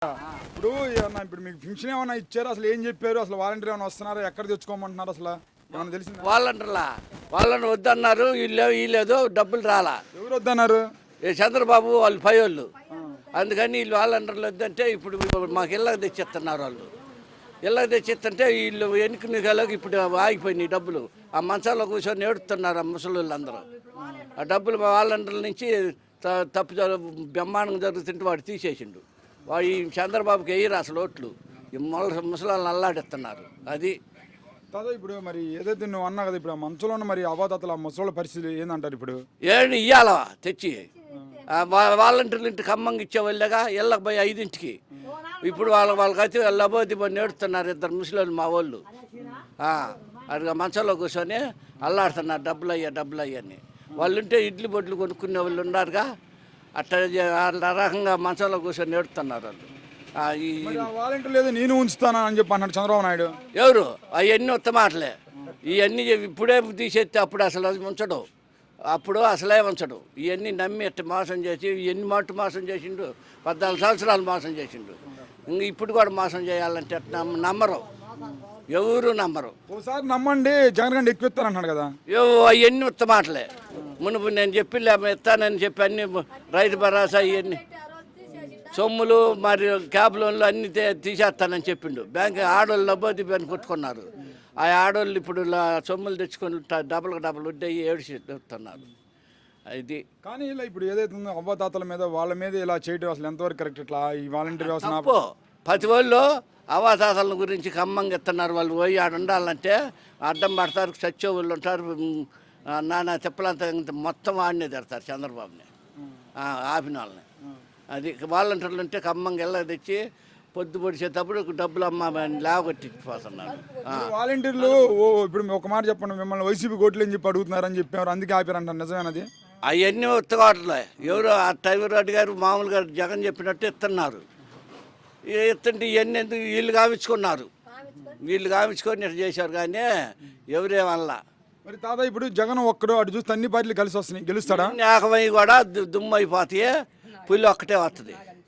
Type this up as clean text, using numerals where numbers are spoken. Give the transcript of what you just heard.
ఇప్పుడు ఏమన్నా ఇప్పుడు మీకు ఫంక్షన్ ఏమైనా ఇచ్చారు అసలు ఏం చెప్పారు అసలు వాలంటీర్ ఏమైనా వస్తున్నారు ఎక్కడ తెచ్చుకోమంటున్నారు అసలు ఏమైనా తెలిసిందా వాలంటీర్లా వాళ్ళని వద్దన్నారు వీళ్ళేదో డబ్బులు రాలా. ఎవరు వద్దన్నారు? చంద్రబాబు వాళ్ళు పై వాళ్ళు. అందుకని వీళ్ళు వాలంటీర్లు వద్దంటే ఇప్పుడు మాకు ఇళ్ళకి తెచ్చిస్తున్నారు. వాళ్ళు ఇళ్ళకి తెచ్చిస్తుంటే వీళ్ళు ఎన్నికలకు ఇప్పుడు ఆగిపోయినాయి డబ్బులు. ఆ మంచాల్లో కూర్చొని ఏడుతున్నారు ఆ ముసలి అందరూ. ఆ డబ్బులు వాలంటీర్ల నుంచి తప్పు బ్రహ్మాండంగా జరుగుతుంటే వాడు తీసేసిండు. వాడు ఈ చంద్రబాబుకి వేయరు అసలు ఓట్లు. ఈ ముసలాళ్ళని అల్లాడిస్తున్నారు. అది కాదు. ఇప్పుడు మరి ఏదైతే నువ్వు అన్నా కదా ఇప్పుడు మంచంలో మరి అవాతాతల ముసలి పరిస్థితి ఏందంటారు? ఇప్పుడు ఏంటి ఇవ్వాలా తెచ్చి వాలంటీర్లు ఇంటికి ఖమ్మంగా ఇచ్చేవాళ్ళగా ఇళ్ళకి పోయి 5ంటికి. ఇప్పుడు వాళ్ళకైతే లబోది నేడుతున్నారు ఇద్దరు ముసలి మా వాళ్ళు. అదిగా మంచంలో కూర్చొని అల్లాడుతున్నారు డబ్బులు అయ్యని. వాళ్ళు ఉంటే ఇడ్లీ బొడ్లు కొనుక్కునే వాళ్ళు ఉన్నారుగా. అట్లా ఆ రకంగా మంచంలో కూర్చొని నేడుతున్నారు వాళ్ళు. వాలంటీర్ లేదు నేను ఉంచుతాను అని చెప్పి అన్నాడు చంద్రబాబు నాయుడు. ఎవరు అవన్నీ ఉత్తమాటలే. ఇవన్నీ ఇప్పుడే తీసేస్తే అప్పుడు అసలు అది ఉంచడు. అప్పుడు అసలే ఉంచడు. ఇవన్నీ నమ్మి ఎట్ట మోసం చేసి ఎన్ని మట్టు మోసం చేసిండు. 14 సంవత్సరాలు మోసం చేసిండు. ఇంక ఇప్పుడు కూడా మోసం చేయాలంటే నమ్మరు. ఎవరు నమ్మరు. ఒకసారి నమ్మండి జగన్ గండి ఎక్కువ కదా. అవన్నీ ఉత్తమాటలే. మునుపు నేను చెప్పి ఇస్తానని చెప్పి అన్ని రైతు భరోసా ఇవన్నీ సొమ్ములు మరి క్యాబ్ లోన్లు అన్నీ తీసేస్తానని చెప్పిండు. బ్యాంక్ ఆడోళ్ళు లబ్బోది పని కొట్టుకున్నారు. ఆ ఆడోళ్ళు ఇప్పుడు సొమ్ములు తెచ్చుకొని డబుల్ వడ్డీ ఏడుస్తున్నారు. ఇది కానీ ఇలా ఇప్పుడు ఏదైతే ఉందో అవ్వతాతల మీద వాళ్ళ మీద ఇలా చేయడం అసలు ఎంతవరకు కరెక్ట్? ఇట్లా ఈ వాలంటీర్ వ్యవస్థ ప్రతి వాళ్ళు అవాతాతల గురించి ఖమ్మంగా ఇస్తున్నారు. వాళ్ళు పోయి ఆడ ఉండాలంటే అడ్డం పడతారు. చచ్చే వాళ్ళు ఉంటారు. నాన్న చెప్పలంతా మొత్తం ఆడినే తిడతారు చంద్రబాబుని ఆపిన వాళ్ళని. అది వాలంటీర్లు ఉంటే ఖమ్మంగా వెళ్ళ తెచ్చి పొద్దు పొడిచేటప్పుడు డబ్బులు లేవగొట్టిపోతున్నారు. వాలంటీర్లు ఇప్పుడు ఒక మాట చెప్పండి, మిమ్మల్ని వైసీపీ కోట్లు అని చెప్పి అడుగుతున్నారని చెప్పారు, అందుకే ఆపారంటారు. నిజమేనది? అవన్నీ ఉత్తకోవట్లే. ఎవరు ఆ టైగర్ రెడ్డి గారు మామూలుగా జగన్ చెప్పినట్టు ఇస్తున్నారు. ఇస్తుంటే ఇవన్నీ ఎందుకు వీళ్ళు కావించుకున్నారు. వీళ్ళు కావించుకొని ఇట్లా చేశారు. కానీ ఎవరేమల్లా మరి తాత ఇప్పుడు జగన్ ఒక్కడు అటు చూస్తే అన్ని పార్టీలు కలిసి వస్తున్నాయి, గెలుస్తాడా? ఏకమై కూడా దుమ్ము అయిపోతాయి. పుల్లి ఒక్కటే వస్తుంది.